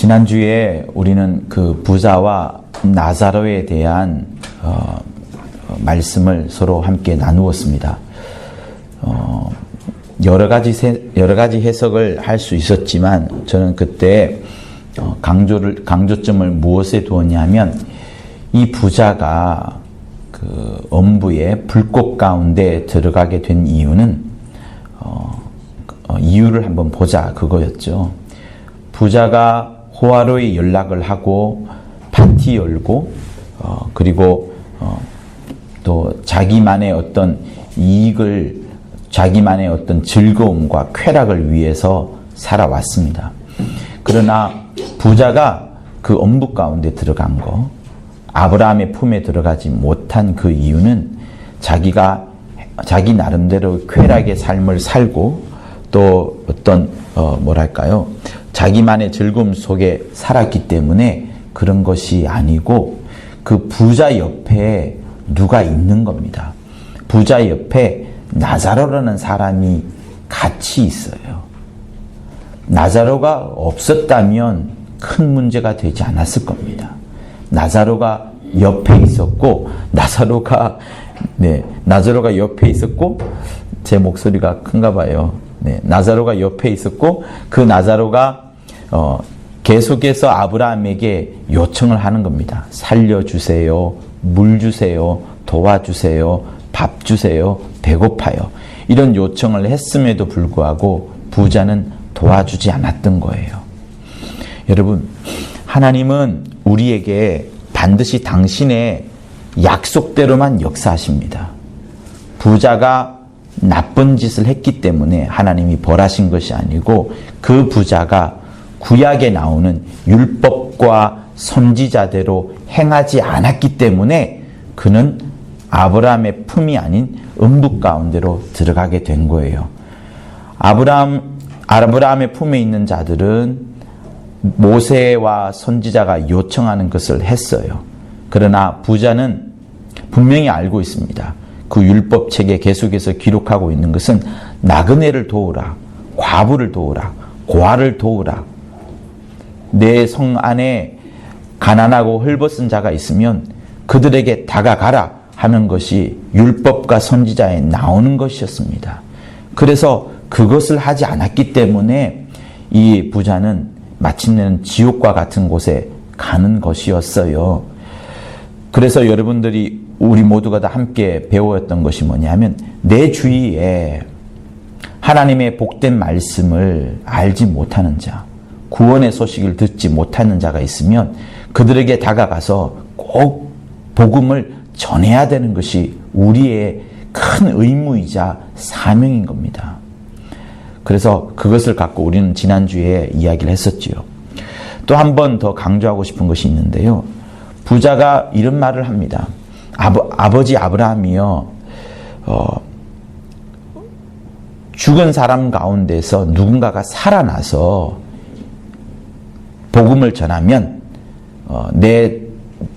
지난주에 우리는 그 부자와 나사로에 대한 말씀을 서로 함께 나누었습니다. 여러 가지 해석을 할 수 있었지만 저는 그때 강조점을 무엇에 두었냐면 이 부자가 그 엄부의 불꽃 가운데 들어가게 된 이유는 이유를 한번 보자 그거였죠. 부자가 호화로이 연락을 하고 파티 열고 그리고 또 자기만의 어떤 이익을 자기만의 어떤 즐거움과 쾌락을 위해서 살아왔습니다. 그러나 부자가 그 엄부 가운데 들어간 거, 아브라함의 품에 들어가지 못한 그 이유는 자기 나름대로 쾌락의 삶을 살고 또 어떤 자기만의 즐거움 속에 살았기 때문에 그런 것이 아니고 그 부자 옆에 누가 있는 겁니다. 부자 옆에 나사로라는 사람이 같이 있어요. 나사로가 없었다면 큰 문제가 되지 않았을 겁니다. 나사로가 옆에 있었고, 나사로가 옆에 있었고, 제 목소리가 큰가 봐요. 나사로가 옆에 있었고, 그 나사로가 계속해서 아브라함에게 요청을 하는 겁니다. 살려주세요, 물 주세요, 도와주세요, 밥 주세요, 배고파요. 이런 요청을 했음에도 불구하고 부자는 도와주지 않았던 거예요. 여러분, 하나님은 우리에게 반드시 당신의 약속대로만 역사하십니다. 부자가 나쁜 짓을 했기 때문에 하나님이 벌하신 것이 아니고 그 부자가 구약에 나오는 율법과 선지자대로 행하지 않았기 때문에 그는 아브라함의 품이 아닌 음부 가운데로 들어가게 된 거예요. 아브라함의 품에 있는 자들은 모세와 선지자가 요청하는 것을 했어요. 그러나 부자는 분명히 알고 있습니다. 그 율법책에 계속해서 기록하고 있는 것은 나그네를 도우라, 과부를 도우라, 고아를 도우라. 내 성 안에 가난하고 헐벗은 자가 있으면 그들에게 다가가라 하는 것이 율법과 선지자에 나오는 것이었습니다. 그래서 그것을 하지 않았기 때문에 이 부자는 마침내는 지옥과 같은 곳에 가는 것이었어요. 그래서 여러분들이 우리 모두가 다 함께 배웠던 것이 뭐냐면 내 주위에 하나님의 복된 말씀을 알지 못하는 자, 구원의 소식을 듣지 못하는 자가 있으면 그들에게 다가가서 꼭 복음을 전해야 되는 것이 우리의 큰 의무이자 사명인 겁니다. 그래서 그것을 갖고 우리는 지난주에 이야기를 했었지요. 또 한 번 더 강조하고 싶은 것이 있는데요. 부자가 이런 말을 합니다. 아버지 아브라함이요, 죽은 사람 가운데서 누군가가 살아나서 복음을 전하면 내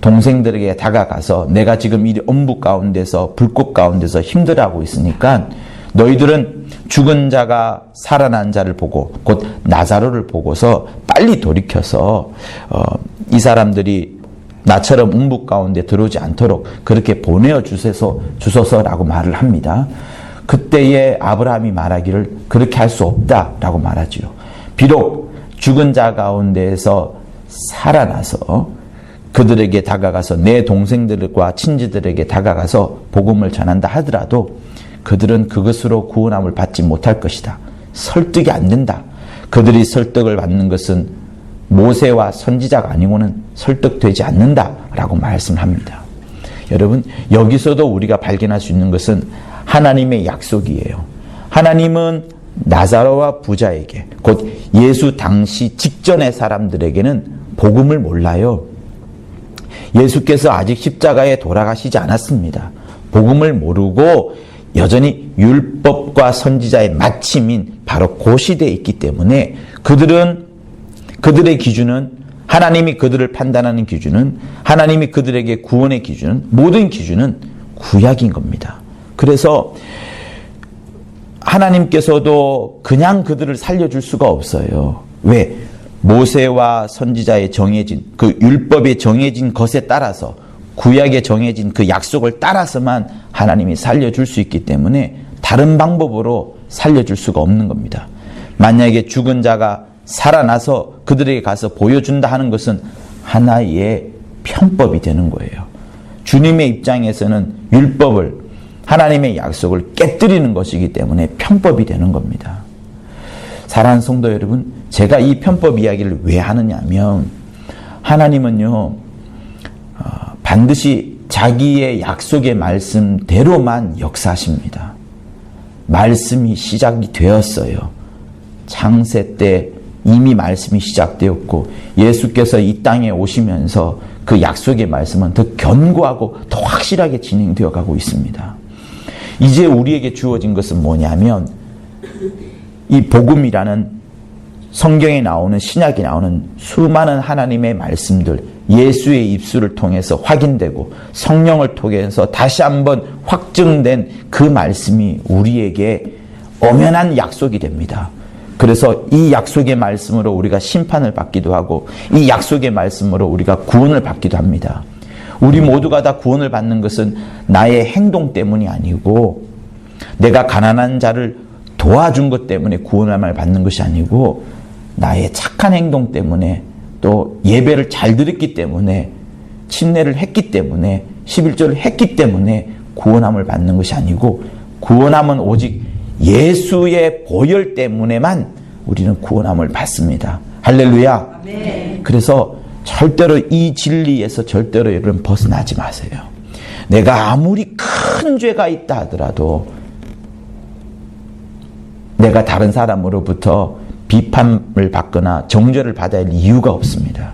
동생들에게 다가가서 내가 지금 이 엄부 가운데서 불꽃 가운데서 힘들어하고 있으니까 너희들은 죽은 자가 살아난 자를 보고 곧 나사로를 보고서 빨리 돌이켜서 이 사람들이 나처럼 음부 가운데 들어오지 않도록 그렇게 보내어 주소서라고 말을 합니다. 그때에 아브라함이 말하기를 그렇게 할 수 없다라고 말하지요. 비록 죽은 자 가운데에서 살아나서 그들에게 다가가서 내 동생들과 친지들에게 다가가서 복음을 전한다 하더라도 그들은 그것으로 구원함을 받지 못할 것이다. 설득이 안 된다. 그들이 설득을 받는 것은 모세와 선지자가 아니고는 설득되지 않는다라고 말씀합니다. 여러분, 여기서도 우리가 발견할 수 있는 것은 하나님의 약속이에요. 하나님은 나사로와 부자에게 곧 예수 당시 직전의 사람들에게는 복음을 몰라요. 예수께서 아직 십자가에 돌아가시지 않았습니다. 복음을 모르고 여전히 율법과 선지자의 마침인 바로 그 시대에 있기 때문에 그들의 기준은 하나님이 그들을 판단하는 기준은 하나님이 그들에게 구원의 기준은 모든 기준은 구약인 겁니다. 그래서 하나님께서도 그냥 그들을 살려줄 수가 없어요. 왜? 모세와 선지자의 정해진 그 율법에 정해진 것에 따라서 구약에 정해진 그 약속을 따라서만 하나님이 살려줄 수 있기 때문에 다른 방법으로 살려줄 수가 없는 겁니다. 만약에 죽은 자가 살아나서 그들에게 가서 보여준다 하는 것은 하나의 편법이 되는 거예요. 주님의 입장에서는 율법을, 하나님의 약속을 깨뜨리는 것이기 때문에 편법이 되는 겁니다. 사랑하는 성도 여러분, 제가 이 편법 이야기를 왜 하느냐면 하나님은요 반드시 자기의 약속의 말씀대로만 역사하십니다. 말씀이 시작이 되었어요. 창세 때 이미 말씀이 시작되었고 예수께서 이 땅에 오시면서 그 약속의 말씀은 더 견고하고 더 확실하게 진행되어 가고 있습니다. 이제 우리에게 주어진 것은 뭐냐면 이 복음이라는 성경에 나오는, 신약에 나오는 수많은 하나님의 말씀들, 예수의 입술을 통해서 확인되고 성령을 통해서 다시 한번 확증된 그 말씀이 우리에게 엄연한 약속이 됩니다. 그래서 이 약속의 말씀으로 우리가 심판을 받기도 하고 이 약속의 말씀으로 우리가 구원을 받기도 합니다. 우리 모두가 다 구원을 받는 것은 나의 행동 때문이 아니고 내가 가난한 자를 도와준 것 때문에 구원을 받는 것이 아니고 나의 착한 행동 때문에 또 예배를 잘 드렸기 때문에 침례를 했기 때문에 11조를 했기 때문에 구원함을 받는 것이 아니고 구원함은 오직 예수의 보혈 때문에만 우리는 구원함을 받습니다. 할렐루야. 네. 그래서 절대로 이 진리에서 절대로 여러분 벗어나지 마세요. 내가 아무리 큰 죄가 있다 하더라도 내가 다른 사람으로부터 비판을 받거나 정죄를 받아야 할 이유가 없습니다.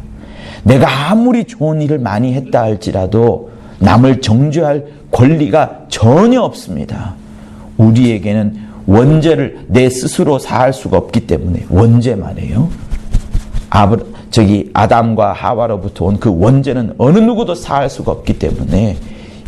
내가 아무리 좋은 일을 많이 했다 할지라도 남을 정죄할 권리가 전혀 없습니다. 우리에게는 원죄를 내 스스로 사할 수가 없기 때문에, 원죄 말이에요. 아담과 하와로부터 온 그 원죄는 어느 누구도 사할 수가 없기 때문에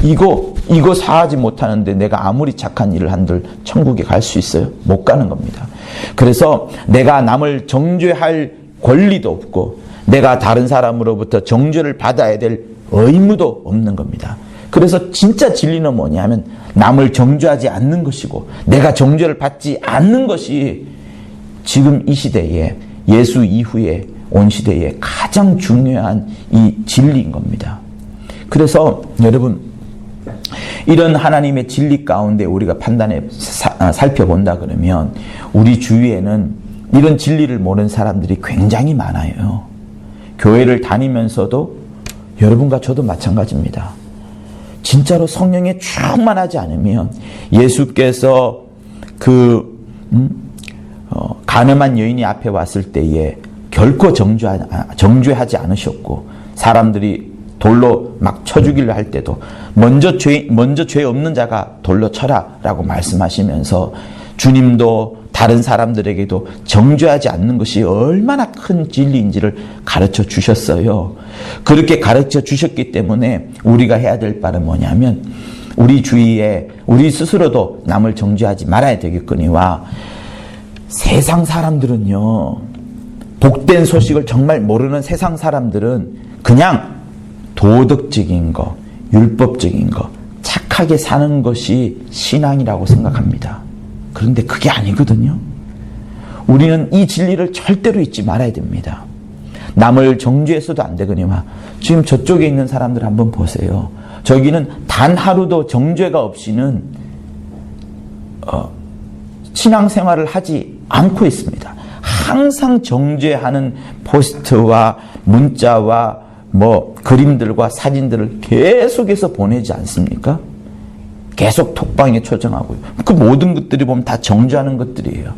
이거 사하지 못하는데 내가 아무리 착한 일을 한들 천국에 갈 수 있어요? 못 가는 겁니다. 그래서 내가 남을 정죄할 권리도 없고 내가 다른 사람으로부터 정죄를 받아야 될 의무도 없는 겁니다. 그래서 진짜 진리는 뭐냐면 남을 정죄하지 않는 것이고 내가 정죄를 받지 않는 것이 지금 이 시대에, 예수 이후에 온 시대에 가장 중요한 이 진리인 겁니다. 그래서 여러분, 이런 하나님의 진리 가운데 우리가 살펴본다 그러면 우리 주위에는 이런 진리를 모르는 사람들이 굉장히 많아요. 교회를 다니면서도 여러분과 저도 마찬가지입니다. 진짜로 성령에 충만하지 않으면 예수께서 가늠한 여인이 앞에 왔을 때에 결코 정죄하지 않으셨고 사람들이 돌로 막 쳐 죽이려 할 때도 먼저 죄 없는 자가 돌로 쳐라라고 말씀하시면서 주님도 다른 사람들에게도 정죄하지 않는 것이 얼마나 큰 진리인지를 가르쳐 주셨어요. 그렇게 가르쳐 주셨기 때문에 우리가 해야 될 바는 뭐냐면 우리 주위에 우리 스스로도 남을 정죄하지 말아야 되겠거니와 세상 사람들은요, 복된 소식을 정말 모르는 세상 사람들은 그냥 도덕적인 거, 율법적인 거, 착하게 사는 것이 신앙이라고 생각합니다. 그런데 그게 아니거든요. 우리는 이 진리를 절대로 잊지 말아야 됩니다. 남을 정죄해서도 안 되거니와 지금 저쪽에 있는 사람들 한번 보세요. 저기는 단 하루도 정죄가 없이는 신앙생활을 하지 않고 있습니다. 항상 정죄하는 포스트와 문자와 그림들과 사진들을 계속해서 보내지 않습니까? 계속 톡방에 초청하고요. 그 모든 것들이 보면 다 정죄하는 것들이에요.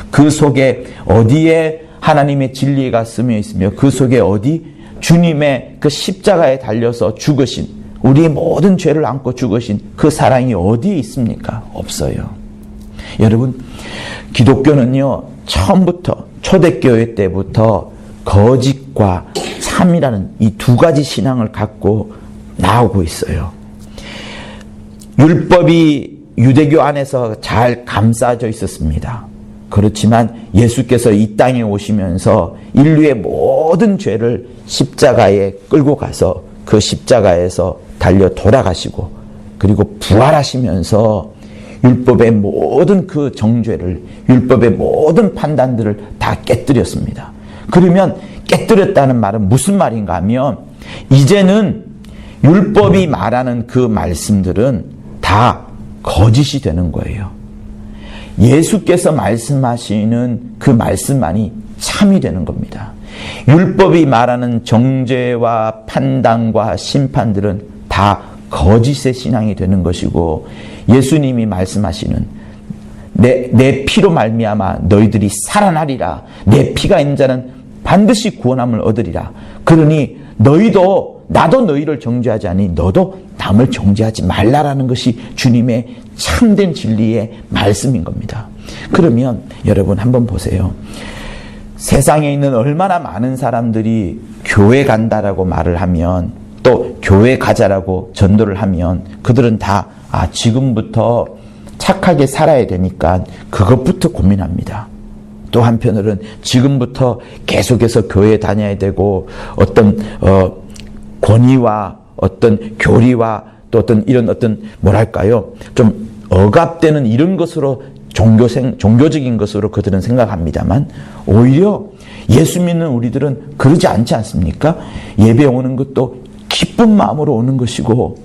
그 속에 어디에 하나님의 진리가 쓰여 있으며 그 속에 어디 주님의 그 십자가에 달려서 죽으신, 우리의 모든 죄를 안고 죽으신 그 사랑이 어디에 있습니까? 없어요. 여러분, 기독교는요, 처음부터 초대교회 때부터 거짓과 참이라는 이 두 가지 신앙을 갖고 나오고 있어요. 율법이 유대교 안에서 잘 감싸져 있었습니다. 그렇지만 예수께서 이 땅에 오시면서 인류의 모든 죄를 십자가에 끌고 가서 그 십자가에서 달려 돌아가시고 그리고 부활하시면서 율법의 모든 그 정죄를, 율법의 모든 판단들을 다 깨뜨렸습니다. 그러면 깨뜨렸다는 말은 무슨 말인가 하면 이제는 율법이 말하는 그 말씀들은 다 거짓이 되는 거예요. 예수께서 말씀하시는 그 말씀만이 참이 되는 겁니다. 율법이 말하는 정죄와 판단과 심판들은 다 거짓의 신앙이 되는 것이고 예수님이 말씀하시는 내 피로 말미암아 너희들이 살아나리라. 내 피가 있는 자는 반드시 구원함을 얻으리라. 그러니 나도 너희를 정죄하지 않으니 너도 남을 정죄하지 말라라는 것이 주님의 참된 진리의 말씀인 겁니다. 그러면 여러분 한번 보세요. 세상에 있는 얼마나 많은 사람들이 교회 간다라고 말을 하면 또 교회 가자라고 전도를 하면 그들은 다 지금부터 착하게 살아야 되니까 그것부터 고민합니다. 또 한편으로는 지금부터 계속해서 교회에 다녀야 되고 어떤 권위와 어떤 교리와 또 어떤 이런 뭐랄까요 좀 억압되는 이런 것으로 종교적인 것으로 그들은 생각합니다만 오히려 예수 믿는 우리들은 그러지 않지 않습니까? 예배 오는 것도 기쁜 마음으로 오는 것이고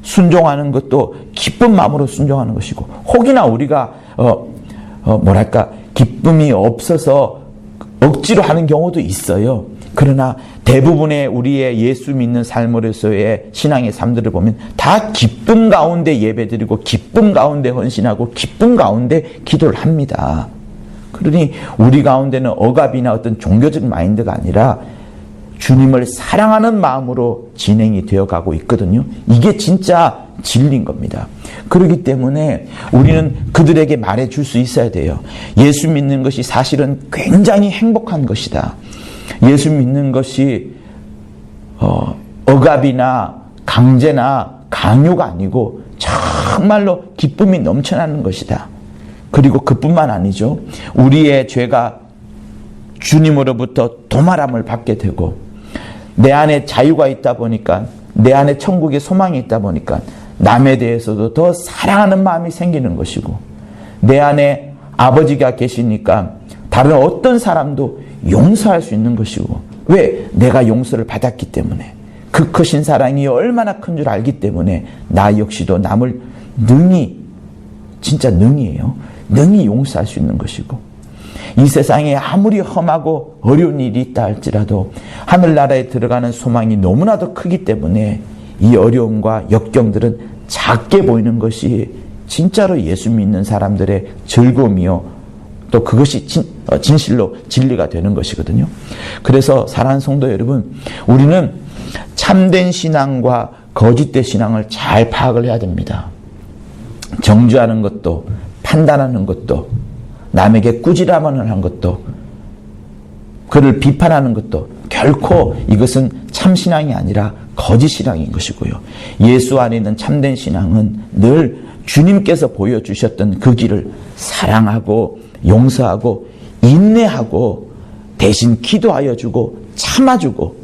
순종하는 것도 기쁜 마음으로 순종하는 것이고 혹이나 우리가 기쁨이 없어서 억지로 하는 경우도 있어요. 그러나 대부분의 우리의 예수 믿는 삶으로서의 신앙의 삶들을 보면 다 기쁨 가운데 예배드리고 기쁨 가운데 헌신하고 기쁨 가운데 기도를 합니다. 그러니 우리 가운데는 억압이나 어떤 종교적 마인드가 아니라 주님을 사랑하는 마음으로 진행이 되어가고 있거든요. 이게 진짜 진리인 겁니다. 그렇기 때문에 우리는 그들에게 말해줄 수 있어야 돼요. 예수 믿는 것이 사실은 굉장히 행복한 것이다. 예수 믿는 것이 억압이나 강제나 강요가 아니고 정말로 기쁨이 넘쳐나는 것이다. 그리고 그뿐만 아니죠. 우리의 죄가 주님으로부터 도말함을 받게 되고 내 안에 자유가 있다 보니까 내 안에 천국의 소망이 있다 보니까 남에 대해서도 더 사랑하는 마음이 생기는 것이고 내 안에 아버지가 계시니까 다른 어떤 사람도 용서할 수 있는 것이고 왜? 내가 용서를 받았기 때문에 그 크신 사랑이 얼마나 큰 줄 알기 때문에 나 역시도 남을 진짜 능히 용서할 수 있는 것이고 이 세상에 아무리 험하고 어려운 일이 있다 할지라도 하늘나라에 들어가는 소망이 너무나도 크기 때문에 이 어려움과 역경들은 작게 보이는 것이 진짜로 예수 믿는 사람들의 즐거움이요 또 그것이 진실로 진리가 되는 것이거든요. 그래서 사랑하는 성도 여러분, 우리는 참된 신앙과 거짓된 신앙을 잘 파악을 해야 됩니다. 정죄하는 것도 판단하는 것도 남에게 꾸지람을 한 것도 그를 비판하는 것도 결코 이것은 참신앙이 아니라 거짓신앙인 것이고요. 예수 안에 있는 참된 신앙은 늘 주님께서 보여주셨던 그 길을 사랑하고 용서하고 인내하고 대신 기도하여 주고 참아주고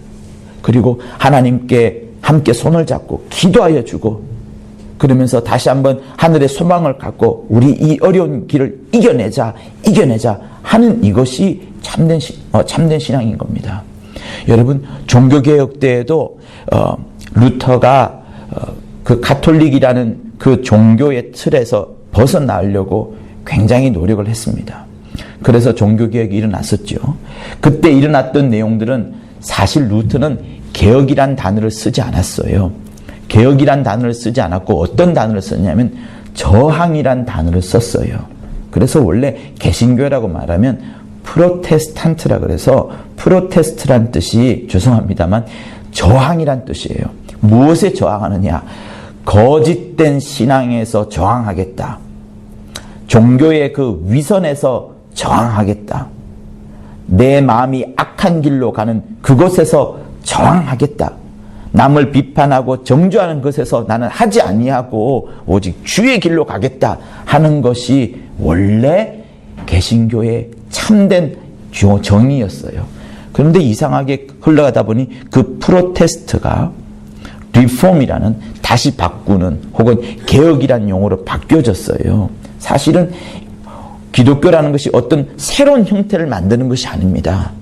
그리고 하나님께 함께 손을 잡고 기도하여 주고 그러면서 다시 한번 하늘의 소망을 갖고 우리 이 어려운 길을 이겨내자 하는 이것이 참된 신앙인 겁니다. 여러분 종교개혁 때에도 루터가 그 가톨릭이라는 그 종교의 틀에서 벗어나려고 굉장히 노력을 했습니다. 그래서 종교개혁이 일어났었죠. 그때 일어났던 내용들은 사실 루터는 개혁이란 단어를 쓰지 않았어요. 개혁이란 단어를 쓰지 않았고 어떤 단어를 썼냐면 저항이란 단어를 썼어요. 그래서 원래 개신교라고 말하면 프로테스탄트라 그래서 프로테스트란 뜻이 죄송합니다만 저항이란 뜻이에요. 무엇에 저항하느냐? 거짓된 신앙에서 저항하겠다. 종교의 그 위선에서 저항하겠다. 내 마음이 악한 길로 가는 그곳에서 저항하겠다. 남을 비판하고 정죄하는 것에서 나는 하지 아니하고 오직 주의 길로 가겠다 하는 것이 원래 개신교의 참된 정의였어요. 그런데 이상하게 흘러가다 보니 그 프로테스트가 리폼이라는, 다시 바꾸는 혹은 개혁이라는 용어로 바뀌어졌어요. 사실은 기독교라는 것이 어떤 새로운 형태를 만드는 것이 아닙니다.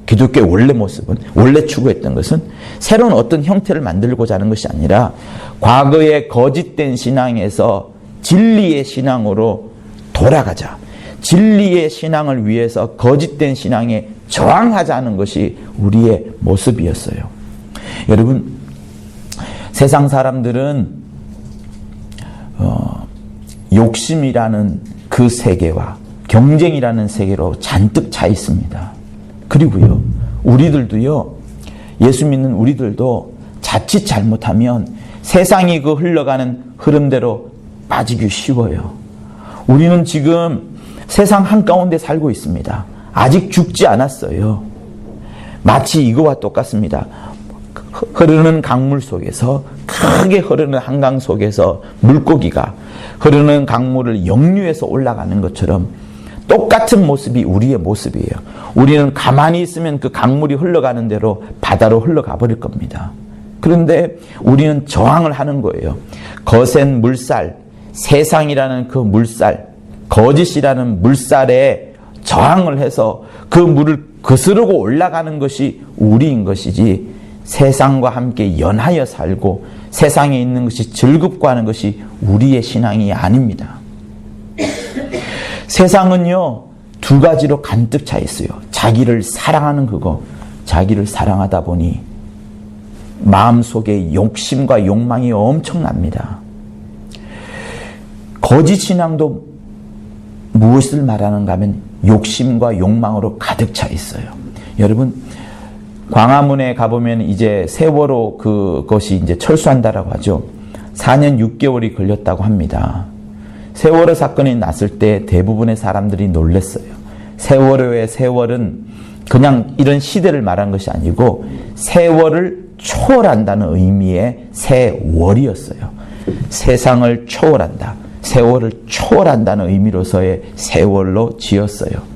기독교의 원래 모습은, 원래 추구했던 것은 새로운 어떤 형태를 만들고자 하는 것이 아니라 과거의 거짓된 신앙에서 진리의 신앙으로 돌아가자. 진리의 신앙을 위해서 거짓된 신앙에 저항하자는 것이 우리의 모습이었어요. 여러분, 세상 사람들은 욕심이라는 그 세계와 경쟁이라는 세계로 잔뜩 차 있습니다. 그리고요, 우리들도요, 예수 믿는 우리들도 자칫 잘못하면 세상이 그 흘러가는 흐름대로 빠지기 쉬워요. 우리는 지금 세상 한가운데 살고 있습니다. 아직 죽지 않았어요. 마치 이거와 똑같습니다. 흐르는 강물 속에서, 크게 흐르는 한강 속에서 물고기가 흐르는 강물을 역류해서 올라가는 것처럼 똑같은 모습이 우리의 모습이에요. 우리는 가만히 있으면 그 강물이 흘러가는 대로 바다로 흘러가 버릴 겁니다. 그런데 우리는 저항을 하는 거예요. 거센 물살, 세상이라는 그 물살, 거짓이라는 물살에 저항을 해서 그 물을 거스르고 올라가는 것이 우리인 것이지, 세상과 함께 연하여 살고 세상에 있는 것이 즐겁고 하는 것이 우리의 신앙이 아닙니다. 세상은요, 두 가지로 간뜩 차 있어요. 자기를 사랑하는 그거, 자기를 사랑하다 보니 마음속에 욕심과 욕망이 엄청납니다. 거짓 신앙도 무엇을 말하는가 하면 욕심과 욕망으로 가득 차 있어요. 여러분, 광화문에 가보면 이제 세월호 그것이 이제 철수한다라고 하죠. 4년 6개월이 걸렸다고 합니다. 세월호 사건이 났을 때 대부분의 사람들이 놀랐어요. 세월호의 세월은 그냥 이런 시대를 말한 것이 아니고 세월을 초월한다는 의미의 세월이었어요. 세상을 초월한다. 세월을 초월한다는 의미로서의 세월로 지었어요.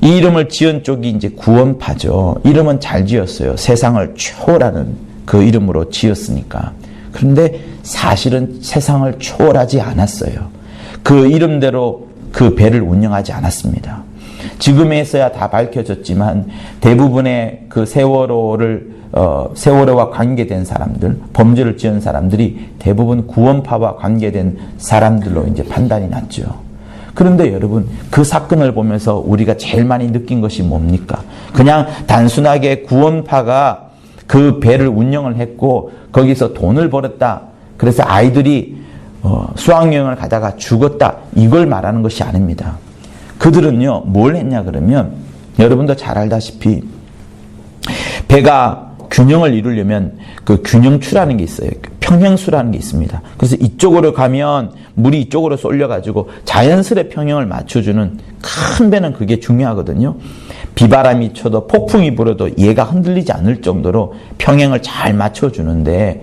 이 이름을 지은 쪽이 이제 구원파죠. 이름은 잘 지었어요. 세상을 초월하는 그 이름으로 지었으니까. 그런데 사실은 세상을 초월하지 않았어요. 그 이름대로 그 배를 운영하지 않았습니다. 지금에서야 다 밝혀졌지만 대부분의 그 세월호와 관계된 사람들, 범죄를 지은 사람들이 대부분 구원파와 관계된 사람들로 이제 판단이 났죠. 그런데 여러분, 그 사건을 보면서 우리가 제일 많이 느낀 것이 뭡니까? 그냥 단순하게 구원파가 그 배를 운영을 했고 거기서 돈을 벌었다. 그래서 아이들이 수학여행을 가다가 죽었다. 이걸 말하는 것이 아닙니다. 그들은요, 뭘 했냐 그러면 여러분도 잘 알다시피 배가 균형을 이루려면 그 균형추라는 게 있어요. 평행수라는 게 있습니다. 그래서 이쪽으로 가면 물이 이쪽으로 쏠려가지고 자연스레 평형을 맞춰주는 큰 배는 그게 중요하거든요. 비바람이 쳐도 폭풍이 불어도 얘가 흔들리지 않을 정도로 평행을 잘 맞춰주는데,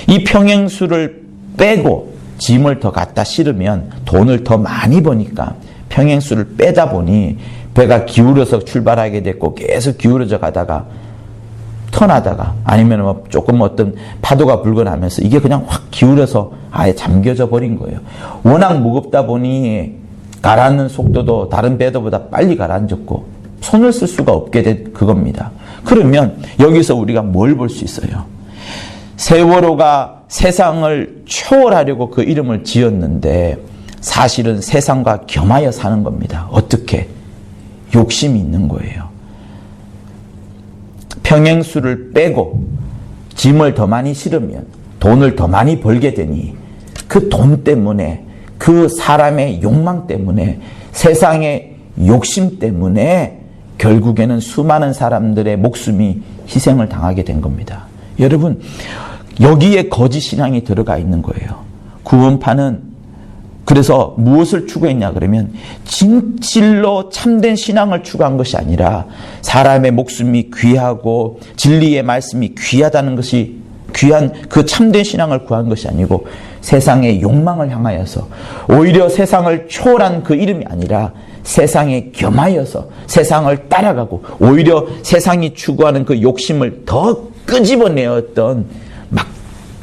이 평행수를 빼고 짐을 더 갖다 실으면 돈을 더 많이 버니까 평행수를 빼다 보니 배가 기울어서 출발하게 됐고 계속 기울어져 가다가 턴하다가 아니면 뭐 조금 어떤 파도가 불거나 하면서 이게 그냥 확 기울어서 아예 잠겨져 버린 거예요. 워낙 무겁다 보니 가라앉는 속도도 다른 배들보다 빨리 가라앉았고 손을 쓸 수가 없게 된 그겁니다. 그러면 여기서 우리가 뭘 볼 수 있어요? 세월호가 세상을 초월하려고 그 이름을 지었는데 사실은 세상과 겸하여 사는 겁니다. 어떻게? 욕심이 있는 거예요. 평행수를 빼고 짐을 더 많이 실으면 돈을 더 많이 벌게 되니 그 돈 때문에, 그 사람의 욕망 때문에, 세상의 욕심 때문에 결국에는 수많은 사람들의 목숨이 희생을 당하게 된 겁니다. 여러분, 여기에 거짓 신앙이 들어가 있는 거예요. 구원파는 그래서 무엇을 추구했냐 그러면 진실로 참된 신앙을 추구한 것이 아니라 사람의 목숨이 귀하고 진리의 말씀이 귀하다는 것이 귀한 그 참된 신앙을 구한 것이 아니고 세상의 욕망을 향하여서 오히려 세상을 초월한 그 이름이 아니라 세상에 겸하여서 세상을 따라가고 오히려 세상이 추구하는 그 욕심을 더 끄집어내었던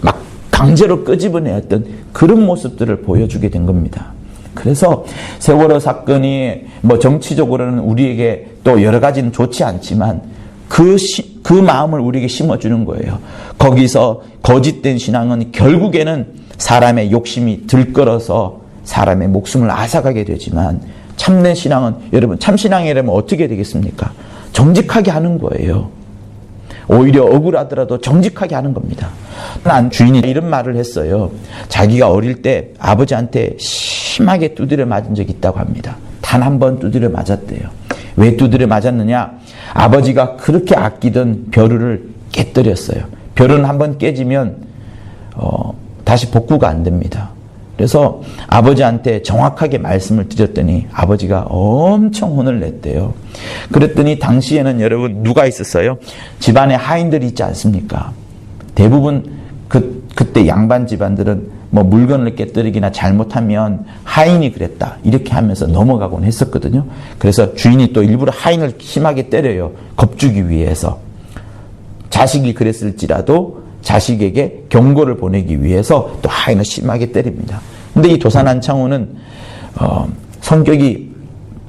막 강제로 끄집어내었던 그런 모습들을 보여주게 된 겁니다. 그래서 세월호 사건이 뭐 정치적으로는 우리에게 또 여러 가지는 좋지 않지만 그 마음을 우리에게 심어주는 거예요. 거기서 거짓된 신앙은 결국에는 사람의 욕심이 들끓어서 사람의 목숨을 앗아가게 되지만 참된 신앙은 여러분 참신앙이라면 어떻게 되겠습니까? 정직하게 하는 거예요. 오히려 억울하더라도 정직하게 하는 겁니다. 난 주인이 이런 말을 했어요. 자기가 어릴 때 아버지한테 심하게 두드려 맞은 적이 있다고 합니다. 단 한 번 두드려 맞았대요. 왜 두드려 맞았느냐? 아버지가 그렇게 아끼던 벼루를 깨뜨렸어요. 벼루는 한 번 깨지면 다시 복구가 안 됩니다. 그래서 아버지한테 정확하게 말씀을 드렸더니 아버지가 엄청 혼을 냈대요. 그랬더니 당시에는 여러분 누가 있었어요? 집안에 하인들이 있지 않습니까? 대부분 그때 양반 집안들은 뭐 물건을 깨뜨리기나 잘못하면 하인이 그랬다 이렇게 하면서 넘어가곤 했었거든요. 그래서 주인이 또 일부러 하인을 심하게 때려요. 겁주기 위해서. 자식이 그랬을지라도 자식에게 경고를 보내기 위해서 또 하인을 심하게 때립니다. 근데 이 도산안창호는 성격이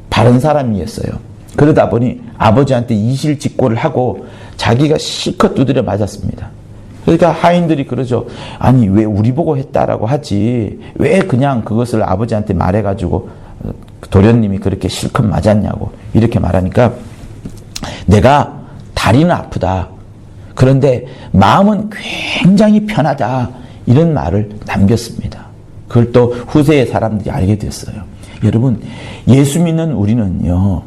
바른 사람이었어요. 그러다 보니 아버지한테 이실직고를 하고 자기가 실컷 두드려 맞았습니다. 그러니까 하인들이 그러죠. 아니 왜 우리 보고 했다라고 하지 왜 그냥 그것을 아버지한테 말해가지고 도련님이 그렇게 실컷 맞았냐고 이렇게 말하니까 내가 다리는 아프다. 그런데 마음은 굉장히 편하다. 이런 말을 남겼습니다. 그걸 또 후세의 사람들이 알게 됐어요. 여러분 예수 믿는 우리는요.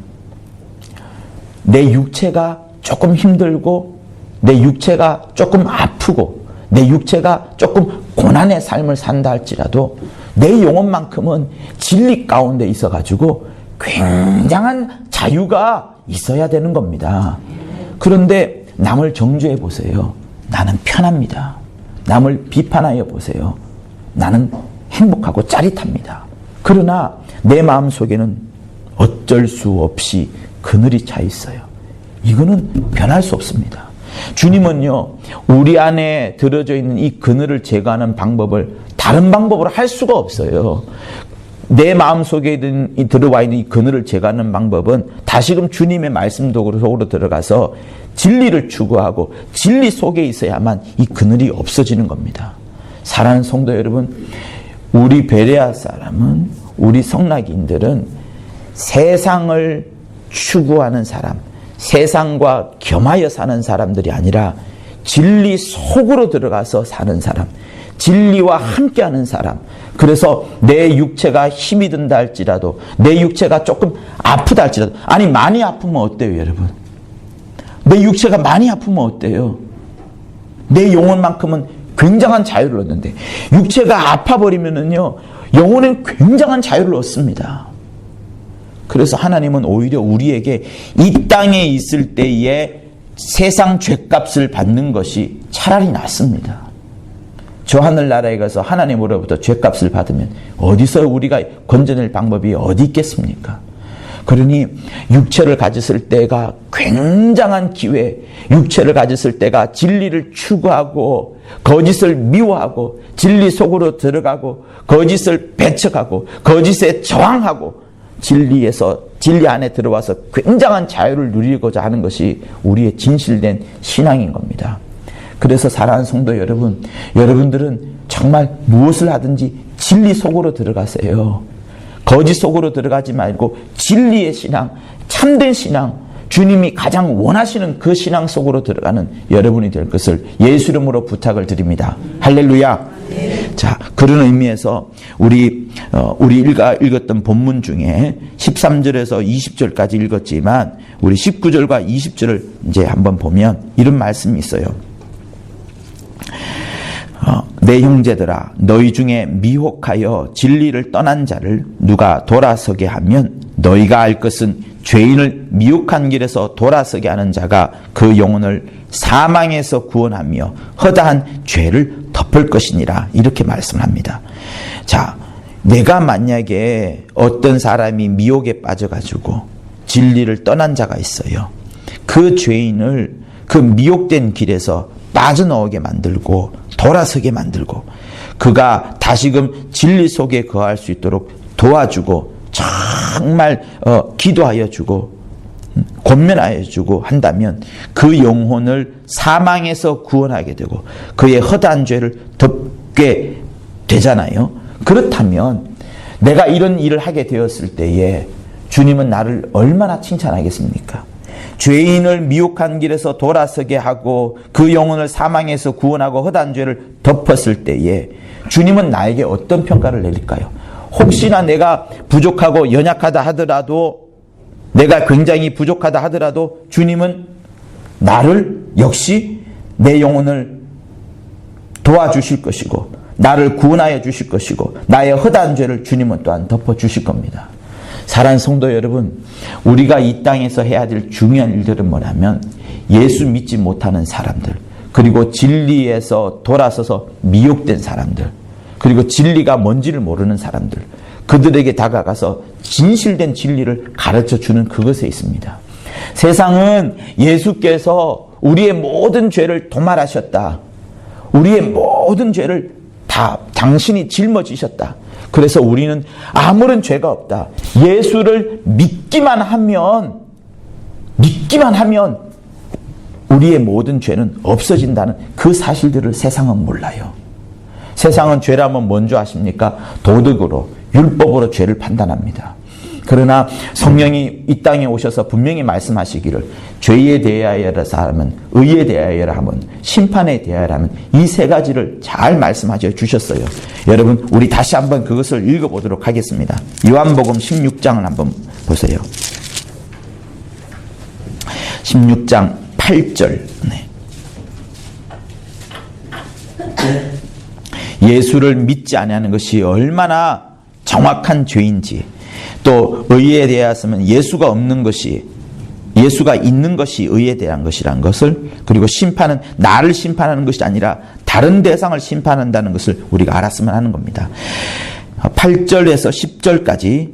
내 육체가 조금 힘들고 내 육체가 조금 아프고 내 육체가 조금 고난의 삶을 산다 할지라도 내 영혼만큼은 진리 가운데 있어가지고 굉장한 자유가 있어야 되는 겁니다. 그런데 남을 정죄해 보세요. 나는 편합니다. 남을 비판하여 보세요. 나는 행복하고 짜릿합니다. 그러나 내 마음속에는 어쩔 수 없이 그늘이 차 있어요. 이거는 변할 수 없습니다. 주님은요, 우리 안에 들어져 있는 이 그늘을 제거하는 방법을 다른 방법으로 할 수가 없어요. 내 마음속에 들어와 있는 이 그늘을 제거하는 방법은 다시금 주님의 말씀 속으로 들어가서 진리를 추구하고 진리 속에 있어야만 이 그늘이 없어지는 겁니다. 사랑하는 성도 여러분, 우리 베레아 사람은, 우리 성락인들은 세상을 추구하는 사람, 세상과 겸하여 사는 사람들이 아니라 진리 속으로 들어가서 사는 사람, 진리와 함께하는 사람. 그래서 내 육체가 힘이 든다 할지라도, 내 육체가 조금 아프다 할지라도, 아니 많이 아프면 어때요 여러분? 내 육체가 많이 아프면 어때요? 내 영혼만큼은 굉장한 자유를 얻는데 육체가 아파버리면은요 영혼은 굉장한 자유를 얻습니다. 그래서 하나님은 오히려 우리에게 이 땅에 있을 때에 세상 죗값을 받는 것이 차라리 낫습니다. 저 하늘나라에 가서 하나님으로부터 죗값을 받으면 어디서 우리가 건져낼 방법이 어디 있겠습니까? 그러니 육체를 가졌을 때가 굉장한 기회, 육체를 가졌을 때가 진리를 추구하고 거짓을 미워하고 진리 속으로 들어가고 거짓을 배척하고 거짓에 저항하고 진리 안에 들어와서 굉장한 자유를 누리고자 하는 것이 우리의 진실된 신앙인 겁니다. 그래서 사랑하는 성도 여러분, 여러분들은 정말 무엇을 하든지 진리 속으로 들어가세요. 거짓 속으로 들어가지 말고 진리의 신앙, 참된 신앙, 주님이 가장 원하시는 그 신앙 속으로 들어가는 여러분이 될 것을 예수 이름으로 부탁을 드립니다. 할렐루야. 자, 그런 의미에서 우리 읽었던 본문 중에 13절에서 20절까지 읽었지만 우리 19절과 20절을 이제 한번 보면 이런 말씀이 있어요. 내 형제들아, 너희 중에 미혹하여 진리를 떠난 자를 누가 돌아서게 하면 너희가 알 것은 죄인을 미혹한 길에서 돌아서게 하는 자가 그 영혼을 사망에서 구원하며 허다한 죄를 덮을 것이니라. 이렇게 말씀합니다. 자, 내가 만약에 어떤 사람이 미혹에 빠져가지고 진리를 떠난 자가 있어요. 그 죄인을 그 미혹된 길에서 빠져나오게 만들고 돌아서게 만들고 그가 다시금 진리 속에 거할 수 있도록 도와주고 정말 기도하여 주고 권면하여 주고 한다면 그 영혼을 사망에서 구원하게 되고 그의 허다한 죄를 덮게 되잖아요. 그렇다면 내가 이런 일을 하게 되었을 때에 주님은 나를 얼마나 칭찬하겠습니까? 죄인을 미혹한 길에서 돌아서게 하고 그 영혼을 사망에서 구원하고 허다한 죄를 덮었을 때에 주님은 나에게 어떤 평가를 내릴까요? 혹시나 내가 부족하고 연약하다 하더라도 내가 굉장히 부족하다 하더라도 주님은 나를 역시 내 영혼을 도와주실 것이고 나를 구원하여 주실 것이고 나의 허다한 죄를 주님은 또한 덮어주실 겁니다. 사랑하는 성도 여러분, 우리가 이 땅에서 해야 될 중요한 일들은 뭐냐면 예수 믿지 못하는 사람들, 그리고 진리에서 돌아서서 미혹된 사람들, 그리고 진리가 뭔지를 모르는 사람들, 그들에게 다가가서 진실된 진리를 가르쳐주는 그것에 있습니다. 세상은 예수께서 우리의 모든 죄를 도말하셨다. 우리의 모든 죄를 다 당신이 짊어지셨다. 그래서 우리는 아무런 죄가 없다. 예수를 믿기만 하면 우리의 모든 죄는 없어진다는 그 사실들을 세상은 몰라요. 세상은 죄라면 뭔지 아십니까? 도덕으로, 율법으로 죄를 판단합니다. 그러나 성령이 이 땅에 오셔서 분명히 말씀하시기를 죄에 대하여라 하면, 의에 대하여라 하면, 심판에 대하여라 하면 이 세 가지를 잘 말씀하셔 주셨어요. 여러분, 우리 다시 한번 그것을 읽어보도록 하겠습니다. 요한복음 16장을 한번 보세요. 16장 8절. 예수를 믿지 아니하는 것이 얼마나 정확한 죄인지, 또 의에 대하여서는 예수가 없는 것이, 예수가 있는 것이 의에 대한 것이라는 것을, 그리고 심판은 나를 심판하는 것이 아니라 다른 대상을 심판한다는 것을 우리가 알았으면 하는 겁니다. 8절에서 10절까지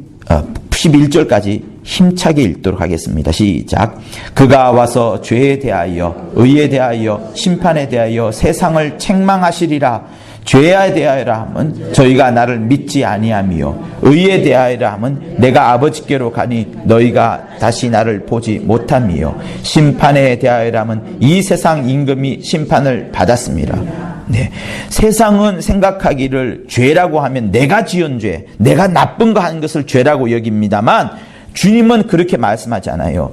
11절까지 힘차게 읽도록 하겠습니다. 시작. 그가 와서 죄에 대하여, 의에 대하여, 심판에 대하여 세상을 책망하시리라. 죄에 대하여라 하면 저희가 나를 믿지 아니하며, 의에 대하여라 하면 내가 아버지께로 가니 너희가 다시 나를 보지 못하며, 심판에 대하여라 하면 이 세상 임금이 심판을 받았습니다. 네. 세상은 생각하기를 죄라고 하면 내가 지은 죄, 내가 나쁜 거 한 것을 죄라고 여깁니다만 주님은 그렇게 말씀하지 않아요.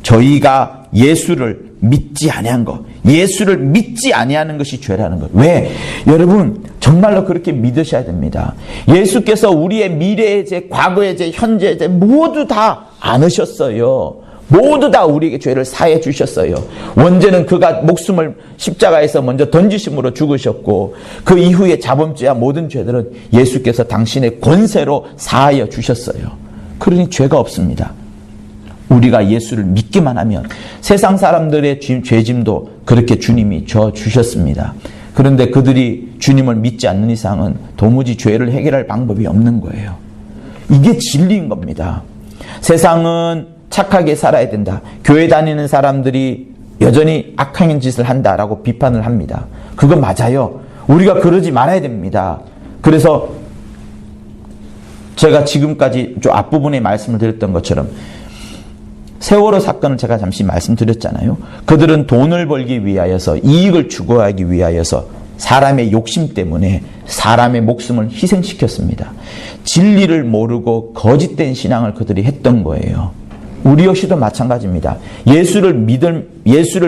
저희가 예수를 믿지 아니한 것, 예수를 믿지 아니하는 것이 죄라는 것. 왜? 여러분, 정말로 그렇게 믿으셔야 됩니다. 예수께서 우리의 미래의 죄, 과거의 죄, 현재의 죄 모두 다 안으셨어요. 모두 다 우리에게 죄를 사해 주셨어요. 원죄는 그가 목숨을 십자가에서 먼저 던지심으로 죽으셨고, 그 이후에 자범죄와 모든 죄들은 예수께서 당신의 권세로 사하여 주셨어요. 그러니 죄가 없습니다. 우리가 예수를 믿기만 하면 세상 사람들의 죄짐도 그렇게 주님이 져 주셨습니다. 그런데 그들이 주님을 믿지 않는 이상은 도무지 죄를 해결할 방법이 없는 거예요. 이게 진리인 겁니다. 세상은 착하게 살아야 된다. 교회 다니는 사람들이 여전히 악한 짓을 한다라고 비판을 합니다. 그거 맞아요. 우리가 그러지 말아야 됩니다. 그래서 제가 지금까지 좀 앞부분에 말씀을 드렸던 것처럼 세월호 사건을 제가 잠시 말씀드렸잖아요. 그들은 돈을 벌기 위하여서, 이익을 추구하기 위하여서 사람의 욕심 때문에 사람의 목숨을 희생시켰습니다. 진리를 모르고 거짓된 신앙을 그들이 했던 거예요. 우리 역시도 마찬가지입니다. 예수를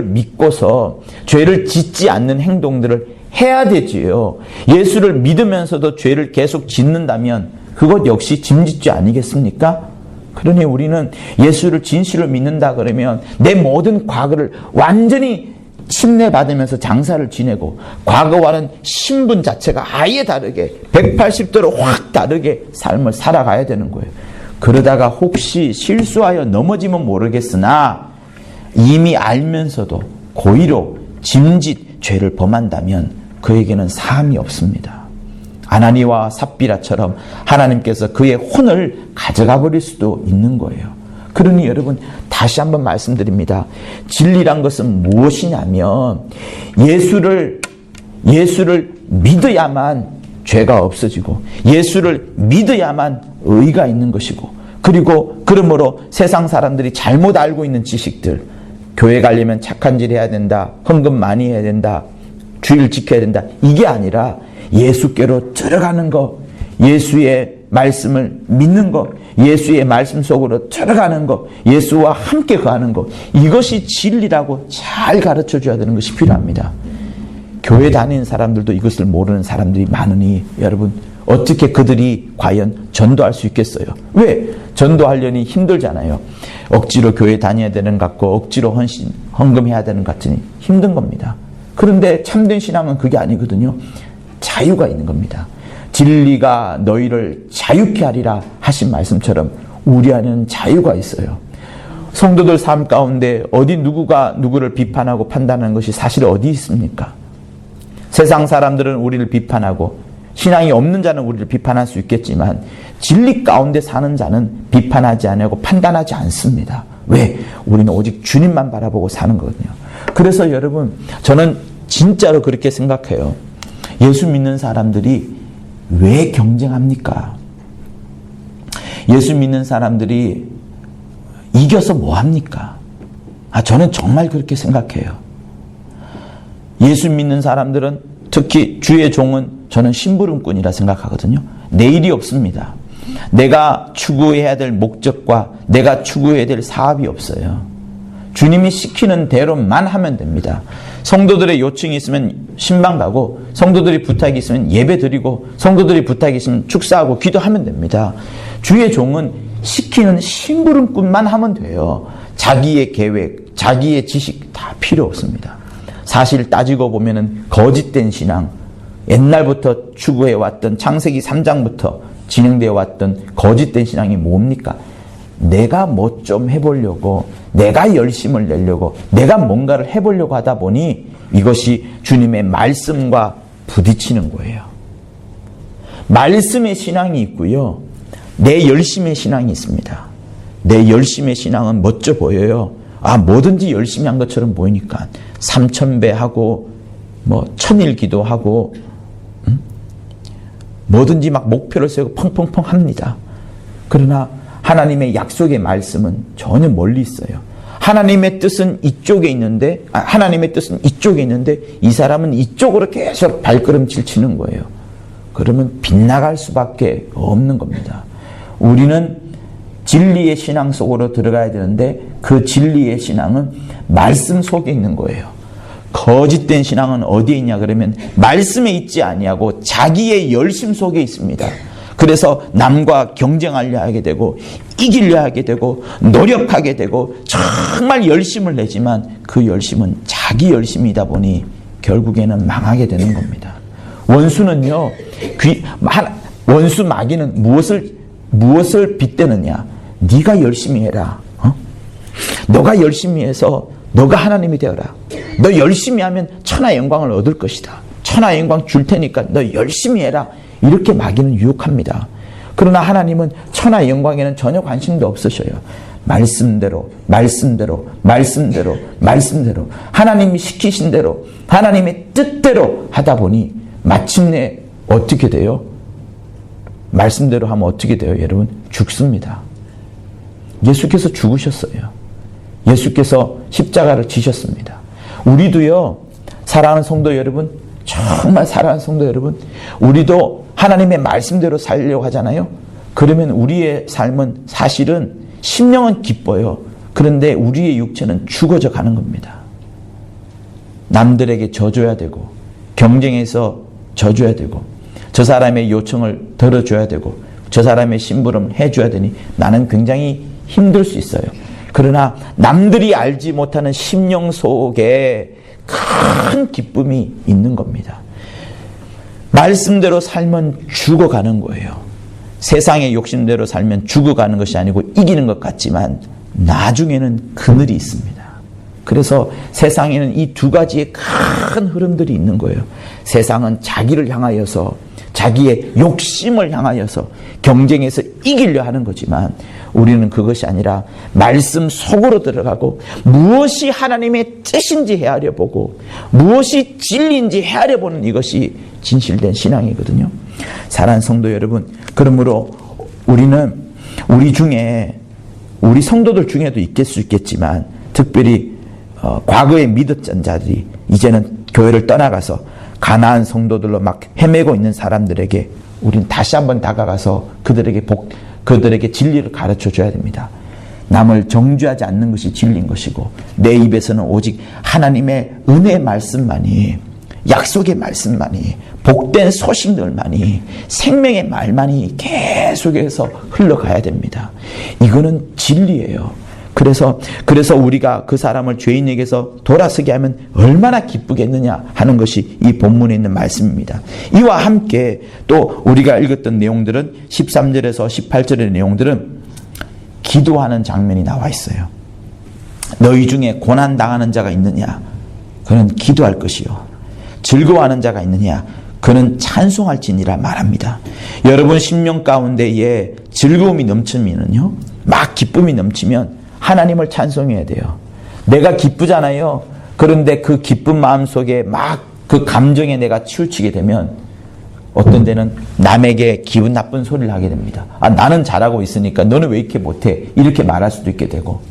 믿고서 죄를 짓지 않는 행동들을 해야 되지요. 예수를 믿으면서도 죄를 계속 짓는다면 그것 역시 짐짓죄 아니겠습니까? 그러니 우리는 예수를 진실로 믿는다 그러면 내 모든 과거를 완전히 침례받으면서 장사를 지내고, 과거와는 신분 자체가 아예 다르게 180도로 확 다르게 삶을 살아가야 되는 거예요. 그러다가 혹시 실수하여 넘어지면 모르겠으나 이미 알면서도 고의로 짐짓 죄를 범한다면 그에게는 사함이 없습니다. 아나니와 삽비라처럼 하나님께서 그의 혼을 가져가 버릴 수도 있는 거예요. 그러니 여러분, 다시 한번 말씀드립니다. 진리란 것은 무엇이냐면 예수를 믿어야만 죄가 없어지고 예수를 믿어야만 의가 있는 것이고, 그리고 그러므로 세상 사람들이 잘못 알고 있는 지식들, 교회 가려면 착한 질 해야 된다, 헌금 많이 해야 된다, 주일 지켜야 된다, 이게 아니라 예수께로 들어가는 것, 예수의 말씀을 믿는 것, 예수의 말씀 속으로 들어가는 것, 예수와 함께 거하는 것, 이것이 진리라고 잘 가르쳐 줘야 되는 것이 필요합니다. 교회 다니는 사람들도 이것을 모르는 사람들이 많으니 여러분, 어떻게 그들이 과연 전도할 수 있겠어요? 왜? 전도하려니 힘들잖아요. 억지로 교회 다녀야 되는 것 같고 억지로 헌금해야 되는 것 같으니 힘든 겁니다. 그런데 참된 신앙은 그게 아니거든요. 자유가 있는 겁니다. 진리가 너희를 자유케 하리라 하신 말씀처럼 우리 안에는 자유가 있어요. 성도들 삶 가운데 어디 누구가 누구를 비판하고 판단하는 것이 사실 어디 있습니까? 세상 사람들은 우리를 비판하고 신앙이 없는 자는 우리를 비판할 수 있겠지만 진리 가운데 사는 자는 비판하지 않고 판단하지 않습니다. 왜? 우리는 오직 주님만 바라보고 사는 거거든요. 그래서 여러분, 저는 진짜로 그렇게 생각해요. 예수 믿는 사람들이 왜 경쟁합니까? 예수 믿는 사람들이 이겨서 뭐 합니까? 저는 정말 그렇게 생각해요. 예수 믿는 사람들은, 특히 주의 종은 저는 심부름꾼이라 생각하거든요. 내일이 없습니다. 내가 추구해야 될 목적과 내가 추구해야 될 사업이 없어요. 주님이 시키는 대로만 하면 됩니다. 성도들의 요청이 있으면 신방 가고, 성도들이 부탁이 있으면 예배 드리고, 성도들이 부탁이 있으면 축사하고 기도하면 됩니다. 주의 종은 시키는 심부름꾼만 하면 돼요. 자기의 계획, 자기의 지식 다 필요 없습니다. 사실 따지고 보면은 거짓된 신앙, 옛날부터 추구해왔던 창세기 3장부터 진행되어 왔던 거짓된 신앙이 뭡니까? 내가 뭐 좀 해보려고, 내가 열심을 내려고, 내가 뭔가를 해보려고 하다 보니 이것이 주님의 말씀과 부딪히는 거예요. 말씀의 신앙이 있고요, 내 열심의 신앙이 있습니다. 내 열심의 신앙은 멋져 보여요. 뭐든지 열심히 한 것처럼 보이니까 3000배 하고 1000일 기도하고 뭐든지 막 목표를 세우고 펑펑펑 합니다. 그러나 하나님의 약속의 말씀은 전혀 멀리 있어요. 하나님의 뜻은 이쪽에 있는데, 이 사람은 이쪽으로 계속 발걸음질 치는 거예요. 그러면 빗나갈 수밖에 없는 겁니다. 우리는 진리의 신앙 속으로 들어가야 되는데 그 진리의 신앙은 말씀 속에 있는 거예요. 거짓된 신앙은 어디에 있냐 그러면 말씀에 있지 아니하고 자기의 열심 속에 있습니다. 그래서 남과 경쟁하려 하게 되고 이기려 하게 되고 노력하게 되고 정말 열심을 내지만 그 열심은 자기 열심이다 보니 결국에는 망하게 되는 겁니다. 원수는요, 원수 마귀는 무엇을 빗대느냐? 네가 열심히 해라. 너가 열심히 해서 너가 하나님이 되어라. 너 열심히 하면 천하 영광을 얻을 것이다. 천하 영광 줄 테니까 너 열심히 해라. 이렇게 마귀는 유혹합니다. 그러나 하나님은 천하 영광에는 전혀 관심도 없으셔요. 말씀대로 하나님이 시키신 대로 하나님의 뜻대로 하다 보니 마침내 어떻게 돼요? 말씀대로 하면 어떻게 돼요? 여러분, 죽습니다. 예수께서 죽으셨어요. 예수께서 십자가를 지셨습니다. 우리도요, 사랑하는 성도 여러분, 정말 사랑하는 성도 여러분, 우리도 하나님의 말씀대로 살려고 하잖아요. 그러면 우리의 삶은 사실은 심령은 기뻐요. 그런데 우리의 육체는 죽어져 가는 겁니다. 남들에게 져줘야 되고, 경쟁해서 져줘야 되고, 저 사람의 요청을 들어줘야 되고, 저 사람의 심부름 해줘야 되니 나는 굉장히 힘들 수 있어요. 그러나 남들이 알지 못하는 심령 속에 큰 기쁨이 있는 겁니다. 말씀대로 살면 죽어가는 거예요. 세상의 욕심대로 살면 죽어가는 것이 아니고 이기는 것 같지만 나중에는 그늘이 있습니다. 그래서 세상에는 이 두 가지의 큰 흐름들이 있는 거예요. 세상은 자기를 향하여서, 자기의 욕심을 향하여서 경쟁해서 이기려 하는 거지만 우리는 그것이 아니라 말씀 속으로 들어가고 무엇이 하나님의 뜻인지 헤아려 보고 무엇이 진리인지 헤아려 보는 이것이 진실된 신앙이거든요. 사랑하는 성도 여러분, 그러므로 우리는 우리 성도들 중에도 있을 수 있겠지만 특별히 과거에 믿었던 자들이 이제는 교회를 떠나가서 가나안 성도들로 막 헤매고 있는 사람들에게 우리는 다시 한번 다가가서 그들에게 진리를 가르쳐 줘야 됩니다. 남을 정죄하지 않는 것이 진리인 것이고 내 입에서는 오직 하나님의 은혜의 말씀만이, 약속의 말씀만이, 복된 소식들만이, 생명의 말만이 계속해서 흘러가야 됩니다. 이거는 진리예요. 그래서 우리가 그 사람을 죄인에게서 돌아서게 하면 얼마나 기쁘겠느냐 하는 것이 이 본문에 있는 말씀입니다. 이와 함께 또 우리가 읽었던 내용들은 13절에서 18절의 내용들은 기도하는 장면이 나와 있어요. 너희 중에 고난당하는 자가 있느냐? 그는 기도할 것이요. 즐거워하는 자가 있느냐? 그는 찬송할지니라 말합니다. 여러분 심령 가운데에 즐거움이 넘치면요, 막 기쁨이 넘치면 하나님을 찬송해야 돼요. 내가 기쁘잖아요. 그런데 그 기쁜 마음 속에 막 그 감정에 내가 치우치게 되면 어떤 데는 남에게 기분 나쁜 소리를 하게 됩니다. 나는 잘하고 있으니까 너는 왜 이렇게 못해? 이렇게 말할 수도 있게 되고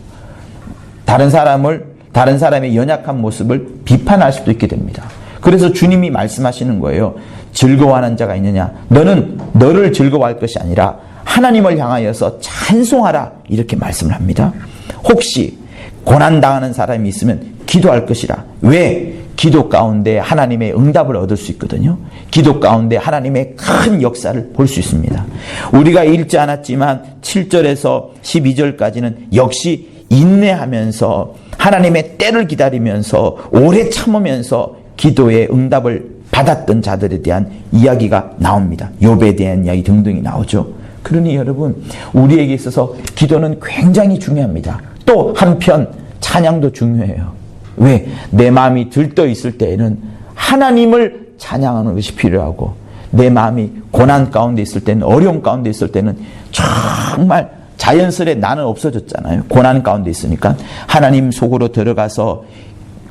다른 사람의 연약한 모습을 비판할 수도 있게 됩니다. 그래서 주님이 말씀하시는 거예요. 즐거워하는 자가 있느냐? 너는 너를 즐거워할 것이 아니라 하나님을 향하여서 찬송하라, 이렇게 말씀을 합니다. 혹시 고난당하는 사람이 있으면 기도할 것이라. 왜? 기도 가운데 하나님의 응답을 얻을 수 있거든요. 기도 가운데 하나님의 큰 역사를 볼 수 있습니다. 우리가 읽지 않았지만 7절에서 12절까지는 역시 인내하면서 하나님의 때를 기다리면서 오래 참으면서 기도의 응답을 받았던 자들에 대한 이야기가 나옵니다. 욥에 대한 이야기 등등이 나오죠. 그러니 여러분, 우리에게 있어서 기도는 굉장히 중요합니다. 또 한편 찬양도 중요해요. 왜? 내 마음이 들떠 있을 때에는 하나님을 찬양하는 것이 필요하고 내 마음이 고난 가운데 있을 때는, 어려움 가운데 있을 때는 정말 자연스레 나는 없어졌잖아요. 고난 가운데 있으니까 하나님 속으로 들어가서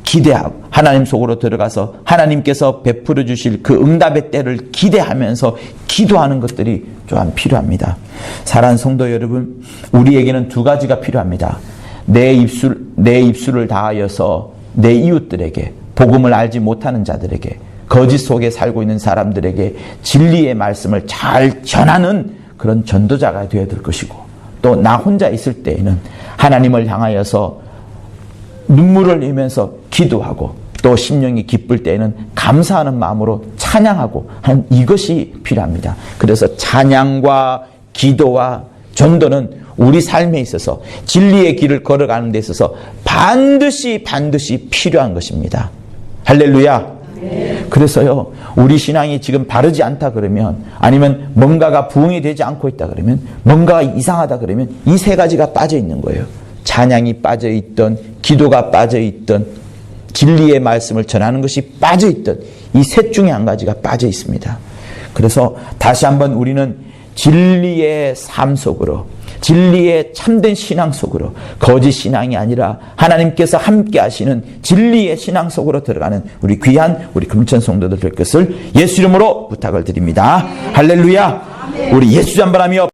기대하고 하나님 속으로 들어가서 하나님께서 베풀어 주실 그 응답의 때를 기대하면서 기도하는 것들이 좀 필요합니다. 사랑하는 성도 여러분, 우리에게는 두 가지가 필요합니다. 내 입술을 다하여서 내 이웃들에게, 복음을 알지 못하는 자들에게, 거짓 속에 살고 있는 사람들에게 진리의 말씀을 잘 전하는 그런 전도자가 되어야 될 것이고, 또 나 혼자 있을 때에는 하나님을 향하여서 눈물을 흘리면서 기도하고 또 심령이 기쁠 때에는 감사하는 마음으로 찬양하고 하는 이것이 필요합니다. 그래서 찬양과 기도와 전도는 우리 삶에 있어서 진리의 길을 걸어가는 데 있어서 반드시 필요한 것입니다. 할렐루야. 그래서요, 우리 신앙이 지금 바르지 않다 그러면, 아니면 뭔가가 부응이 되지 않고 있다 그러면, 뭔가가 이상하다 그러면 이 세 가지가 빠져 있는 거예요. 찬양이 빠져 있던, 기도가 빠져 있던, 진리의 말씀을 전하는 것이 빠져 있던 이 셋 중에 한 가지가 빠져 있습니다. 그래서 다시 한번 우리는 진리의 삶 속으로, 진리의 참된 신앙 속으로, 거짓 신앙이 아니라 하나님께서 함께 하시는 진리의 신앙 속으로 들어가는 우리 귀한 우리 금천 성도들 될 것을 예수 이름으로 부탁을 드립니다. 할렐루야. 우리 예수 한번 하며